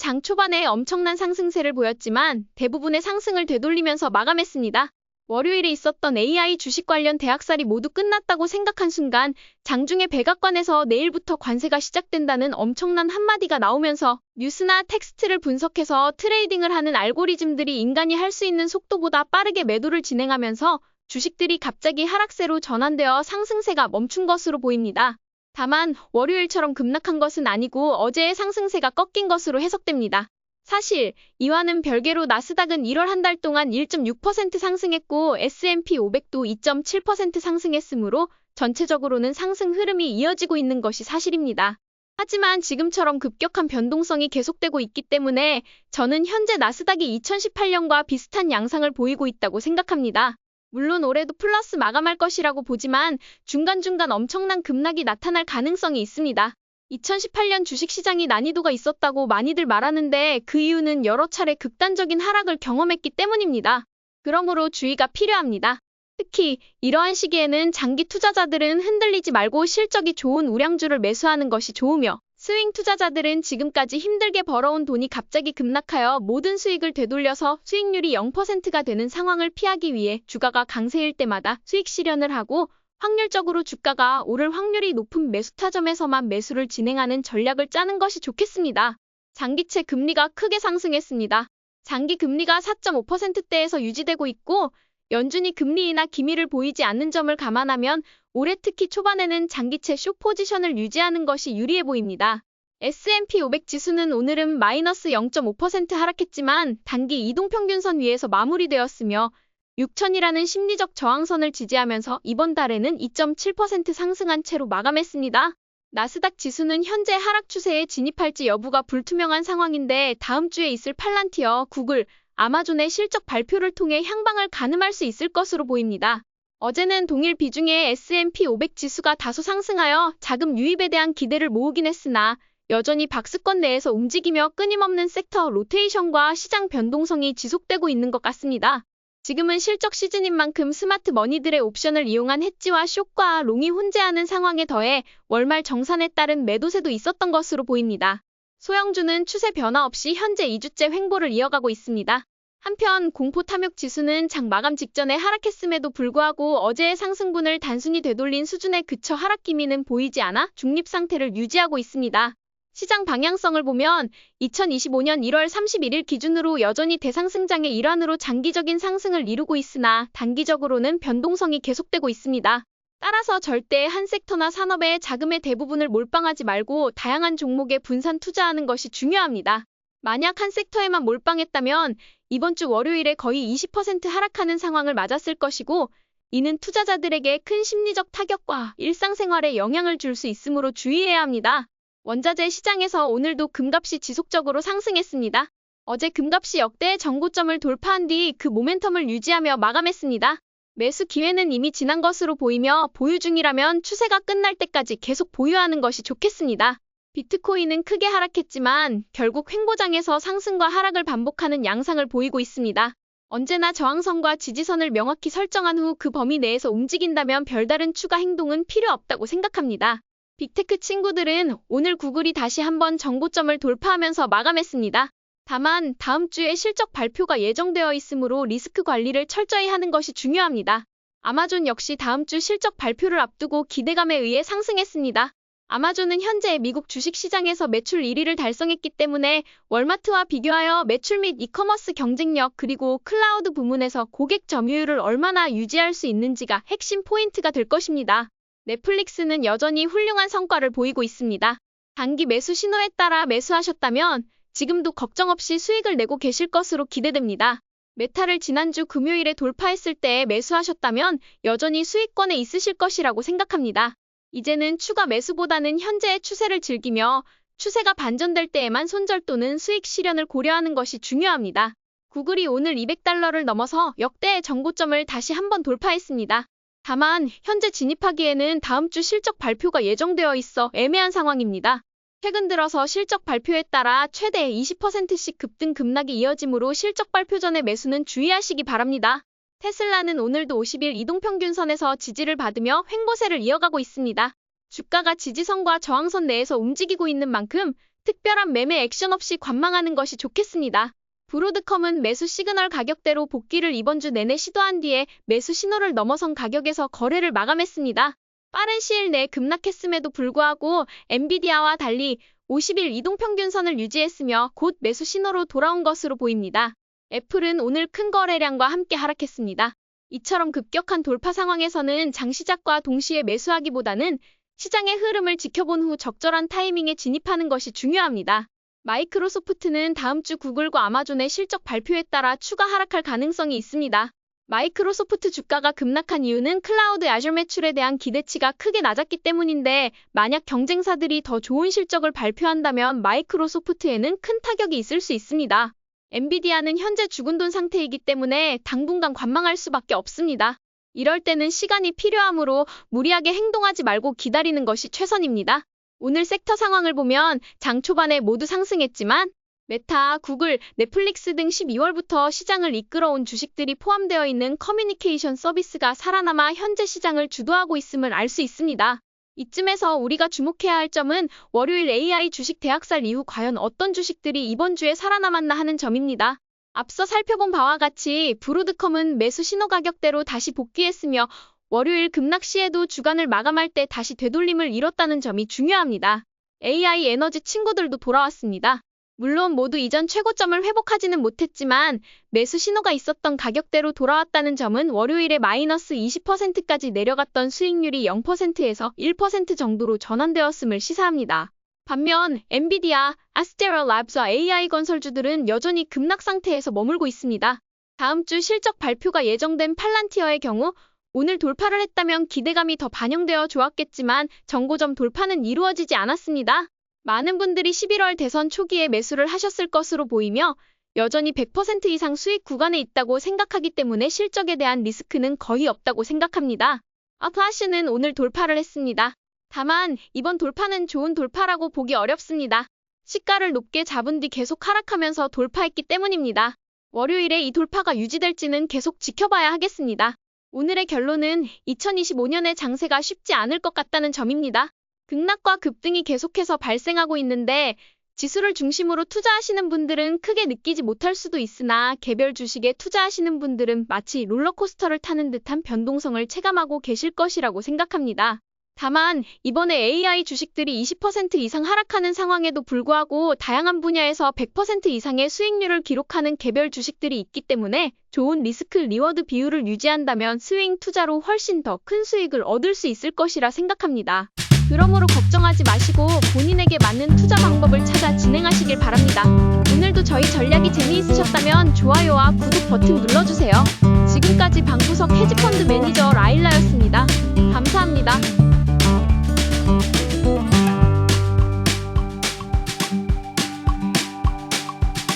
장 초반에 엄청난 상승세를 보였지만 대부분의 상승을 되돌리면서 마감했습니다. 월요일에 있었던 AI 주식 관련 대학살이 모두 끝났다고 생각한 순간 장중에 백악관에서 내일부터 관세가 시작된다는 엄청난 한마디가 나오면서 뉴스나 텍스트를 분석해서 트레이딩을 하는 알고리즘들이 인간이 할 수 있는 속도보다 빠르게 매도를 진행하면서 주식들이 갑자기 하락세로 전환되어 상승세가 멈춘 것으로 보입니다. 다만 월요일처럼 급락한 것은 아니고 어제의 상승세가 꺾인 것으로 해석됩니다. 사실 이와는 별개로 나스닥은 1월 한 달 동안 1.6% 상승했고 S&P 500도 2.7% 상승했으므로 전체적으로는 상승 흐름이 이어지고 있는 것이 사실입니다. 하지만 지금처럼 급격한 변동성이 계속되고 있기 때문에 저는 현재 나스닥이 2018년과 비슷한 양상을 보이고 있다고 생각합니다. 물론 올해도 플러스 마감할 것이라고 보지만 중간중간 엄청난 급락이 나타날 가능성이 있습니다. 2018년 주식시장이 난이도가 있었다고 많이들 말하는데 그 이유는 여러 차례 극단적인 하락을 경험했기 때문입니다. 그러므로 주의가 필요합니다. 특히 이러한 시기에는 장기 투자자들은 흔들리지 말고 실적이 좋은 우량주를 매수하는 것이 좋으며 스윙 투자자들은 지금까지 힘들게 벌어온 돈이 갑자기 급락하여 모든 수익을 되돌려서 수익률이 0%가 되는 상황을 피하기 위해 주가가 강세일 때마다 수익 실현을 하고 확률적으로 주가가 오를 확률이 높은 매수 타점에서만 매수를 진행하는 전략을 짜는 것이 좋겠습니다. 장기채 금리가 크게 상승했습니다. 장기 금리가 4.5%대에서 유지되고 있고 연준이 금리 인하 기미를 보이지 않는 점을 감안하면 올해 특히 초반에는 장기채 숏 포지션을 유지하는 것이 유리해 보입니다. S&P 500 지수는 오늘은 마이너스 0.5% 하락했지만 단기 이동평균선 위에서 마무리되었으며 6천이라는 심리적 저항선을 지지하면서 이번 달에는 2.7% 상승한 채로 마감했습니다. 나스닥 지수는 현재 하락 추세에 진입할지 여부가 불투명한 상황인데 다음 주에 있을 팔란티어, 구글, 아마존의 실적 발표를 통해 향방을 가늠할 수 있을 것으로 보입니다. 어제는 동일 비중의 S&P 500 지수가 다소 상승하여 자금 유입에 대한 기대를 모으긴 했으나 여전히 박스권 내에서 움직이며 끊임없는 섹터 로테이션과 시장 변동성이 지속되고 있는 것 같습니다. 지금은 실적 시즌인 만큼 스마트 머니들의 옵션을 이용한 해지와 숏과 롱이 혼재하는 상황에 더해 월말 정산에 따른 매도세도 있었던 것으로 보입니다. 소형주는 추세 변화 없이 현재 2주째 횡보를 이어가고 있습니다. 한편 공포 탐욕 지수는 장 마감 직전에 하락했음에도 불구하고 어제의 상승분을 단순히 되돌린 수준에 그쳐 하락 기미는 보이지 않아 중립 상태를 유지하고 있습니다. 시장 방향성을 보면 2025년 1월 31일 기준으로 여전히 대상승장의 일환으로 장기적인 상승을 이루고 있으나 단기적으로는 변동성이 계속되고 있습니다. 따라서 절대 한 섹터나 산업의 자금의 대부분을 몰빵하지 말고 다양한 종목에 분산 투자하는 것이 중요합니다. 만약 한 섹터에만 몰빵했다면 이번 주 월요일에 거의 20% 하락하는 상황을 맞았을 것이고 이는 투자자들에게 큰 심리적 타격과 일상생활에 영향을 줄 수 있으므로 주의해야 합니다. 원자재 시장에서 오늘도 금값이 지속적으로 상승했습니다. 어제 금값이 역대 정고점을 돌파한 뒤 그 모멘텀을 유지하며 마감했습니다. 매수 기회는 이미 지난 것으로 보이며 보유 중이라면 추세가 끝날 때까지 계속 보유하는 것이 좋겠습니다. 비트코인은 크게 하락했지만 결국 횡보장에서 상승과 하락을 반복하는 양상을 보이고 있습니다. 언제나 저항선과 지지선을 명확히 설정한 후 그 범위 내에서 움직인다면 별다른 추가 행동은 필요 없다고 생각합니다. 빅테크 친구들은 오늘 구글이 다시 한번 정고점을 돌파하면서 마감했습니다. 다만 다음 주에 실적 발표가 예정되어 있으므로 리스크 관리를 철저히 하는 것이 중요합니다. 아마존 역시 다음 주 실적 발표를 앞두고 기대감에 의해 상승했습니다. 아마존은 현재 미국 주식시장에서 매출 1위를 달성했기 때문에 월마트와 비교하여 매출 및 이커머스 경쟁력 그리고 클라우드 부문에서 고객 점유율을 얼마나 유지할 수 있는지가 핵심 포인트가 될 것입니다. 넷플릭스는 여전히 훌륭한 성과를 보이고 있습니다. 단기 매수 신호에 따라 매수하셨다면 지금도 걱정 없이 수익을 내고 계실 것으로 기대됩니다. 메타를 지난주 금요일에 돌파했을 때 매수하셨다면 여전히 수익권에 있으실 것이라고 생각합니다. 이제는 추가 매수보다는 현재의 추세를 즐기며 추세가 반전될 때에만 손절 또는 수익 실현을 고려하는 것이 중요합니다. 구글이 오늘 $200를 넘어서 역대의 정고점을 다시 한번 돌파했습니다. 다만 현재 진입하기에는 다음 주 실적 발표가 예정되어 있어 애매한 상황입니다. 최근 들어서 실적 발표에 따라 최대 20%씩 급등 급락이 이어지므로 실적 발표 전의 매수는 주의하시기 바랍니다. 테슬라는 오늘도 50일 이동평균선에서 지지를 받으며 횡보세를 이어가고 있습니다. 주가가 지지선과 저항선 내에서 움직이고 있는 만큼 특별한 매매 액션 없이 관망하는 것이 좋겠습니다. 브로드컴은 매수 시그널 가격대로 복귀를 이번 주 내내 시도한 뒤에 매수 신호를 넘어선 가격에서 거래를 마감했습니다. 빠른 시일 내에 급락했음에도 불구하고 엔비디아와 달리 50일 이동평균선을 유지했으며 곧 매수 신호로 돌아온 것으로 보입니다. 애플은 오늘 큰 거래량과 함께 하락했습니다. 이처럼 급격한 돌파 상황에서는 장시작과 동시에 매수하기보다는 시장의 흐름을 지켜본 후 적절한 타이밍에 진입하는 것이 중요합니다. 마이크로소프트는 다음 주 구글과 아마존의 실적 발표에 따라 추가 하락할 가능성이 있습니다. 마이크로소프트 주가가 급락한 이유는 클라우드 애저 매출에 대한 기대치가 크게 낮았기 때문인데 만약 경쟁사들이 더 좋은 실적을 발표한다면 마이크로소프트에는 큰 타격이 있을 수 있습니다. 엔비디아는 현재 죽은 돈 상태이기 때문에 당분간 관망할 수밖에 없습니다. 이럴 때는 시간이 필요하므로 무리하게 행동하지 말고 기다리는 것이 최선입니다. 오늘 섹터 상황을 보면 장 초반에 모두 상승했지만 메타, 구글, 넷플릭스 등 12월부터 시장을 이끌어온 주식들이 포함되어 있는 커뮤니케이션 서비스가 살아남아 현재 시장을 주도하고 있음을 알 수 있습니다. 이쯤에서 우리가 주목해야 할 점은 월요일 AI 주식 대학살 이후 과연 어떤 주식들이 이번 주에 살아남았나 하는 점입니다. 앞서 살펴본 바와 같이 브로드컴은 매수 신호 가격대로 다시 복귀했으며 월요일 급락 시에도 주간을 마감할 때 다시 되돌림을 이뤘다는 점이 중요합니다. AI 에너지 친구들도 돌아왔습니다. 물론 모두 이전 최고점을 회복하지는 못했지만 매수 신호가 있었던 가격대로 돌아왔다는 점은 월요일에 마이너스 20%까지 내려갔던 수익률이 0%에서 1% 정도로 전환되었음을 시사합니다. 반면 엔비디아, 아스테라 랩스와 AI 건설주들은 여전히 급락 상태에서 머물고 있습니다. 다음 주 실적 발표가 예정된 팔란티어의 경우 오늘 돌파를 했다면 기대감이 더 반영되어 좋았겠지만 정고점 돌파는 이루어지지 않았습니다. 많은 분들이 11월 대선 초기에 매수를 하셨을 것으로 보이며 여전히 100% 이상 수익 구간에 있다고 생각하기 때문에 실적에 대한 리스크는 거의 없다고 생각합니다. 아프아시는 오늘 돌파를 했습니다. 다만 이번 돌파는 좋은 돌파라고 보기 어렵습니다. 시가를 높게 잡은 뒤 계속 하락하면서 돌파했기 때문입니다. 월요일에 이 돌파가 유지될지는 계속 지켜봐야 하겠습니다. 오늘의 결론은 2025년의 장세가 쉽지 않을 것 같다는 점입니다. 급락과 급등이 계속해서 발생하고 있는데 지수를 중심으로 투자하시는 분들은 크게 느끼지 못할 수도 있으나 개별 주식에 투자하시는 분들은 마치 롤러코스터를 타는 듯한 변동성을 체감하고 계실 것이라고 생각합니다. 다만 이번에 AI 주식들이 20% 이상 하락하는 상황에도 불구하고 다양한 분야에서 100% 이상의 수익률을 기록하는 개별 주식들이 있기 때문에 좋은 리스크 리워드 비율을 유지한다면 스윙 투자로 훨씬 더 큰 수익을 얻을 수 있을 것이라 생각합니다. 그러므로 걱정하지 마시고 본인에게 맞는 투자 방법을 찾아 진행하시길 바랍니다. 오늘도 저희 전략이 재미있으셨다면 좋아요와 구독 버튼 눌러주세요. 지금까지 방구석 헤지펀드 매니저 라일라였습니다. 감사합니다.